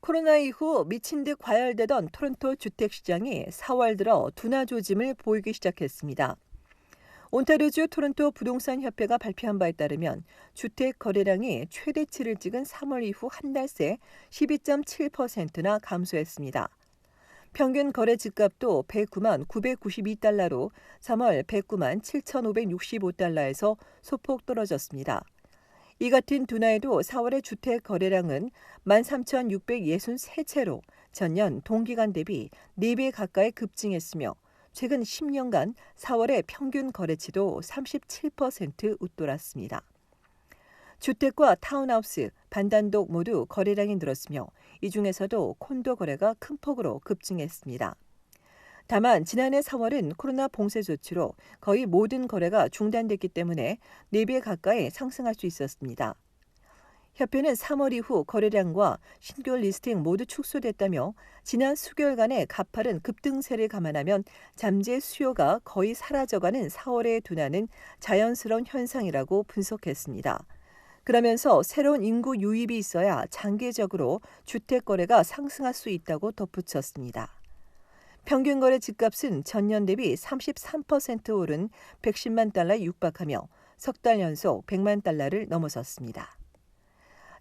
코로나 이후 미친 듯 과열되던 토론토 주택시장이 4월 들어 둔화 조짐을 보이기 시작했습니다. 온타리오주 토론토 부동산 협회가 발표한 바에 따르면 주택 거래량이 최대치를 찍은 3월 이후 한 달 새 12.7%나 감소했습니다. 평균 거래 집값도 109만 992달러로 3월 109만 7,565달러에서 소폭 떨어졌습니다. 이 같은 둔화에도 4월의 주택 거래량은 13,663채로 전년 동기간 대비 4배 가까이 급증했으며 최근 10년간 4월의 평균 거래치도 37% 웃돌았습니다. 주택과 타운하우스, 반단독 모두 거래량이 늘었으며 이 중에서도 콘도 거래가 큰 폭으로 급증했습니다. 다만 지난해 4월은 코로나 봉쇄 조치로 거의 모든 거래가 중단됐기 때문에 4배 가까이 상승할 수 있었습니다. 협회는 3월 이후 거래량과 신규 리스팅 모두 축소됐다며 지난 수개월간의 가파른 급등세를 감안하면 잠재 수요가 거의 사라져가는 4월의 둔화는 자연스러운 현상이라고 분석했습니다. 그러면서 새로운 인구 유입이 있어야 장기적으로 주택 거래가 상승할 수 있다고 덧붙였습니다. 평균 거래 집값은 전년 대비 33% 오른 110만 달러에 육박하며 석 달 연속 100만 달러를 넘어섰습니다.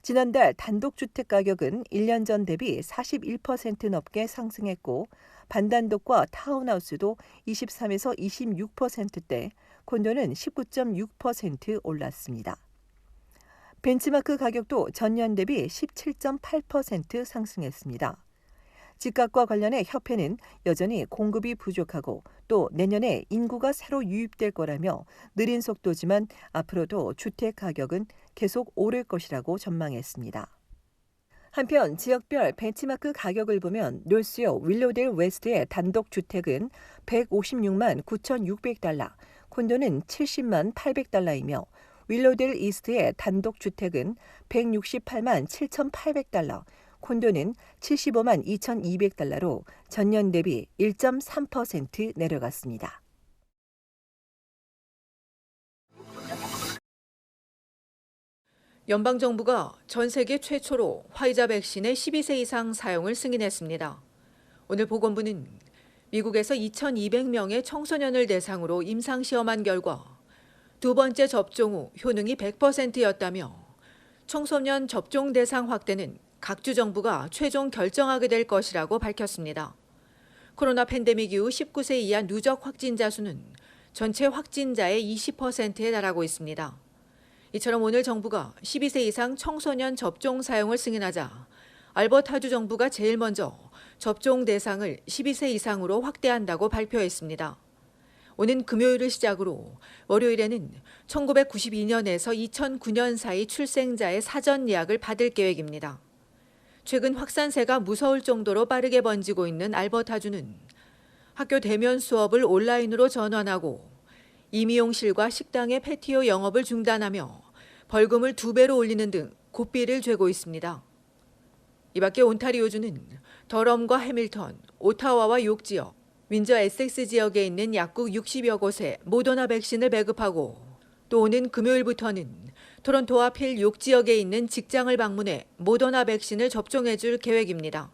지난달 단독주택 가격은 1년 전 대비 41% 넘게 상승했고 반단독과 타운하우스도 23에서 26%대, 콘도는 19.6% 올랐습니다. 벤치마크 가격도 전년 대비 17.8% 상승했습니다. 집값과 관련해 협회는 여전히 공급이 부족하고 또 내년에 인구가 새로 유입될 거라며 느린 속도지만 앞으로도 주택 가격은 계속 오를 것이라고 전망했습니다. 한편 지역별 벤치마크 가격을 보면 노스요 윌로델 웨스트의 단독 주택은 156만 9,600달러, 콘도는 70만 800달러이며 윌로델 이스트의 단독 주택은 168만 7,800달러, 콘도는 75만 2,200달러로 전년 대비 1.3% 내려갔습니다. 연방정부가 전 세계 최초로 화이자 백신의 12세 이상 사용을 승인했습니다. 오늘 보건부는 미국에서 2,200명의 청소년을 대상으로 임상시험한 결과 두 번째 접종 후 효능이 100%였다며 청소년 접종 대상 확대는 각 주 정부가 최종 결정하게 될 것이라고 밝혔습니다. 코로나 팬데믹 이후 19세 이하 누적 확진자 수는 전체 확진자의 20%에 달하고 있습니다. 이처럼 오늘 정부가 12세 이상 청소년 접종 사용을 승인하자 알버타주 정부가 제일 먼저 접종 대상을 12세 이상으로 확대한다고 발표했습니다. 오는 금요일을 시작으로 월요일에는 1992년에서 2009년 사이 출생자의 사전 예약을 받을 계획입니다. 최근 확산세가 무서울 정도로 빠르게 번지고 있는 알버타주는 학교 대면 수업을 온라인으로 전환하고 임의용실과 식당의 패티오 영업을 중단하며 벌금을 2배로 올리는 등 고삐를 죄고 있습니다. 이 밖에 온타리오주는 더럼과 해밀턴, 오타와와 욕 지역, 윈저 에섹스 지역에 있는 약국 60여 곳에 모더나 백신을 배급하고 또 오는 금요일부터는 토론토와 필 욕 지역에 있는 직장을 방문해 모더나 백신을 접종해줄 계획입니다.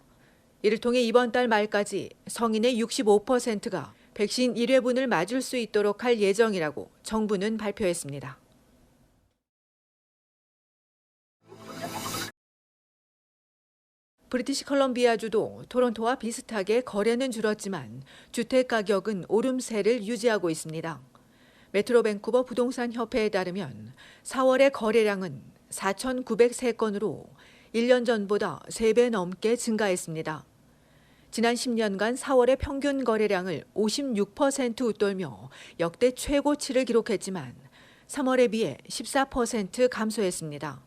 이를 통해 이번 달 말까지 성인의 65%가 백신 1회분을 맞을 수 있도록 할 예정이라고 정부는 발표했습니다. 브리티시 컬럼비아주도 토론토와 비슷하게 거래는 줄었지만 주택 가격은 오름세를 유지하고 있습니다. 메트로 밴쿠버 부동산 협회에 따르면 4월의 거래량은 4,903건으로 1년 전보다 3배 넘게 증가했습니다. 지난 10년간 4월의 평균 거래량을 56% 웃돌며 역대 최고치를 기록했지만 3월에 비해 14% 감소했습니다.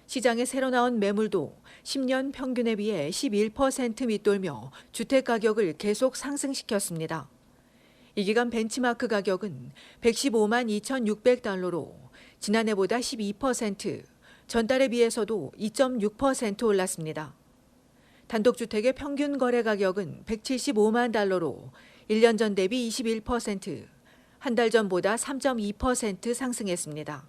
시장에 새로 나온 매물도 10년 평균에 비해 11% 밑돌며 주택 가격을 계속 상승시켰습니다. 이 기간 벤치마크 가격은 115만 2,600달러로 지난해보다 12%, 전달에 비해서도 2.6% 올랐습니다. 단독주택의 평균 거래 가격은 175만 달러로 1년 전 대비 21%, 한 달 전보다 3.2% 상승했습니다.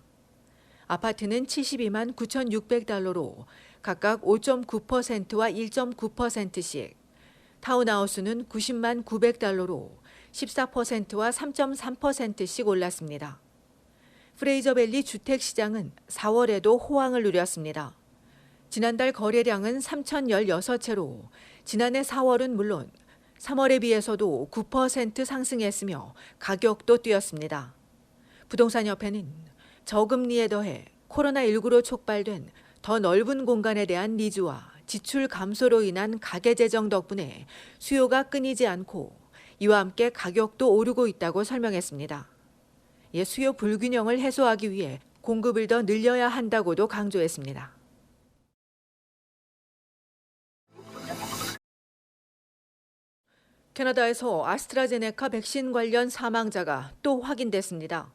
아파트는 72만 9,600달러로 각각 5.9%와 1.9%씩, 타운하우스는 90만 900달러로 14%와 3.3%씩 올랐습니다. 프레이저밸리 주택시장은 4월에도 호황을 누렸습니다. 지난달 거래량은 3,016채로 지난해 4월은 물론 3월에 비해서도 9% 상승했으며 가격도 뛰었습니다. 부동산협회는 저금리에 더해 코로나19로 촉발된 더 넓은 공간에 대한 니즈와 지출 감소로 인한 가계재정 덕분에 수요가 끊이지 않고 이와 함께 가격도 오르고 있다고 설명했습니다. 이에 수요 불균형을 해소하기 위해 공급을 더 늘려야 한다고도 강조했습니다. 캐나다에서 아스트라제네카 백신 관련 사망자가 또 확인됐습니다.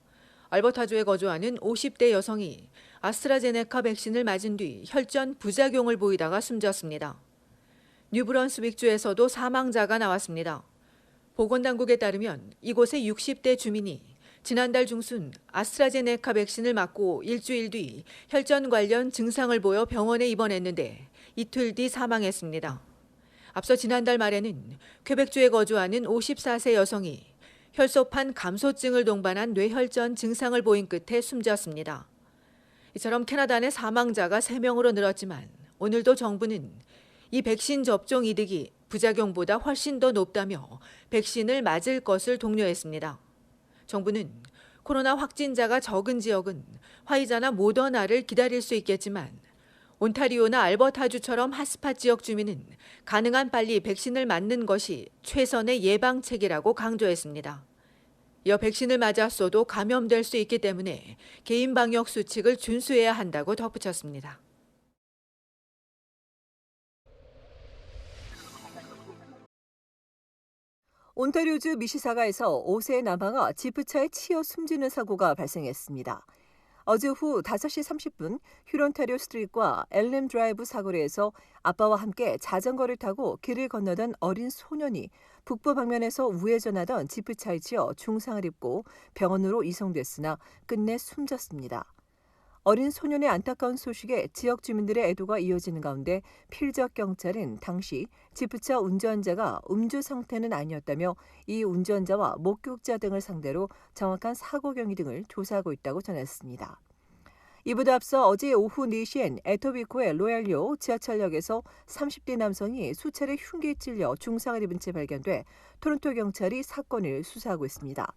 알버타주에 거주하는 50대 여성이 아스트라제네카 백신을 맞은 뒤 혈전 부작용을 보이다가 숨졌습니다. 뉴브런스윅주에서도 사망자가 나왔습니다. 보건당국에 따르면 이곳의 60대 주민이 지난달 중순 아스트라제네카 백신을 맞고 일주일 뒤 혈전 관련 증상을 보여 병원에 입원했는데 이틀 뒤 사망했습니다. 앞서 지난달 말에는 퀘벡주에 거주하는 54세 여성이 혈소판 감소증을 동반한 뇌혈전 증상을 보인 끝에 숨졌습니다. 이처럼 캐나다 내 사망자가 3명으로 늘었지만 오늘도 정부는 이 백신 접종 이득이 부작용보다 훨씬 더 높다며 백신을 맞을 것을 독려했습니다. 정부는 코로나 확진자가 적은 지역은 화이자나 모더나를 기다릴 수 있겠지만 온타리오나 알버타주처럼 핫스팟 지역 주민은 가능한 빨리 백신을 맞는 것이 최선의 예방책이라고 강조했습니다. 이어 백신을 맞았어도 감염될 수 있기 때문에 개인 방역 수칙을 준수해야 한다고 덧붙였습니다. 온타리오주 미시사가에서 5세 남아가 지프차에 치여 숨지는 사고가 발생했습니다. 어제 오후 5시 30분 휴런타리오 스트리트과 엘렘 드라이브 사거리에서 아빠와 함께 자전거를 타고 길을 건너던 어린 소년이 북부 방면에서 우회전하던 지프차에 치여 중상을 입고 병원으로 이송됐으나 끝내 숨졌습니다. 어린 소년의 안타까운 소식에 지역 주민들의 애도가 이어지는 가운데 필적 경찰은 당시 지프차 운전자가 음주 상태는 아니었다며 이 운전자와 목격자 등을 상대로 정확한 사고 경위 등을 조사하고 있다고 전했습니다. 이보다 앞서 어제 오후 4시엔 에토비코의 로얄요 지하철역에서 30대 남성이 수차례 흉기에 찔려 중상을 입은 채 발견돼 토론토 경찰이 사건을 수사하고 있습니다.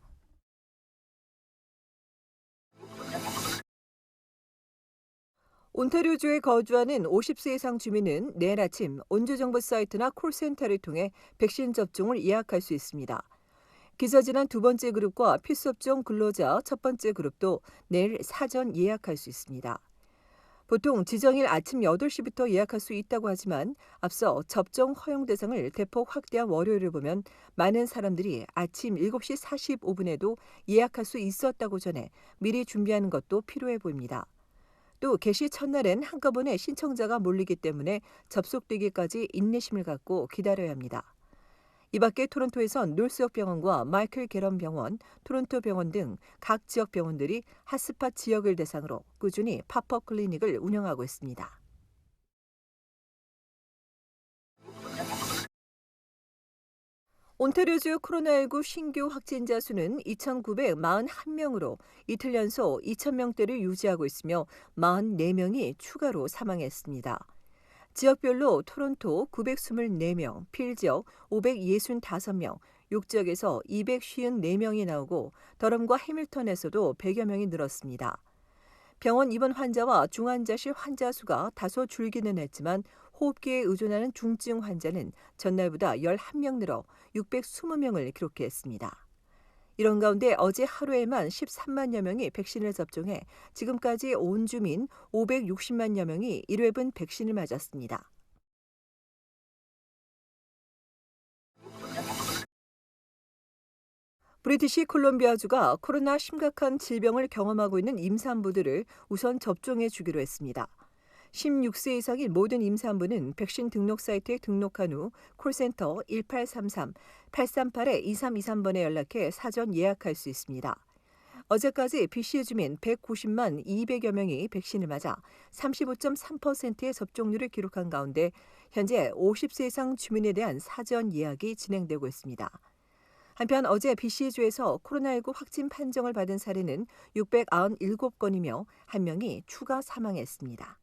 온타리오주에 거주하는 50세 이상 주민은 내일 아침 온주정보 사이트나 콜센터를 통해 백신 접종을 예약할 수 있습니다. 기저질환 두 번째 그룹과 필수업종 근로자 첫 번째 그룹도 내일 사전 예약할 수 있습니다. 보통 지정일 아침 8시부터 예약할 수 있다고 하지만 앞서 접종 허용 대상을 대폭 확대한 월요일을 보면 많은 사람들이 아침 7시 45분에도 예약할 수 있었다고 전해 미리 준비하는 것도 필요해 보입니다. 또 개시 첫날엔 한꺼번에 신청자가 몰리기 때문에 접속되기까지 인내심을 갖고 기다려야 합니다. 이 밖에 토론토에선 놀스역 병원과 마이클 게런 병원, 토론토 병원 등 각 지역 병원들이 핫스팟 지역을 대상으로 꾸준히 팝업 클리닉을 운영하고 있습니다. 온타리오주 코로나19 신규 확진자 수는 2,941명으로 이틀 연속 2,000명대를 유지하고 있으며 44명이 추가로 사망했습니다. 지역별로 토론토 924명, 필지역 565명, 6지역에서 254명이 나오고 더럼과 해밀턴에서도 100여 명이 늘었습니다. 병원 입원 환자와 중환자실 환자 수가 다소 줄기는 했지만 호흡기에 의존하는 중증 환자는 전날보다 11명 늘어 620명을 기록했습니다. 이런 가운데 어제 하루에만 13만여 명이 백신을 접종해 지금까지 온 주민 560만여 명이 1회분 백신을 맞았습니다. 브리티시 콜롬비아주가 코로나 심각한 질병을 경험하고 있는 임산부들을 우선 접종해 주기로 했습니다. 16세 이상인 모든 임산부는 백신 등록 사이트에 등록한 후 콜센터 1833-838-2323번에 연락해 사전 예약할 수 있습니다. 어제까지 BC 주민 190만 200여 명이 백신을 맞아 35.3%의 접종률을 기록한 가운데 현재 50세 이상 주민에 대한 사전 예약이 진행되고 있습니다. 한편 어제 BC주에서 코로나19 확진 판정을 받은 사례는 697건이며 1명이 추가 사망했습니다.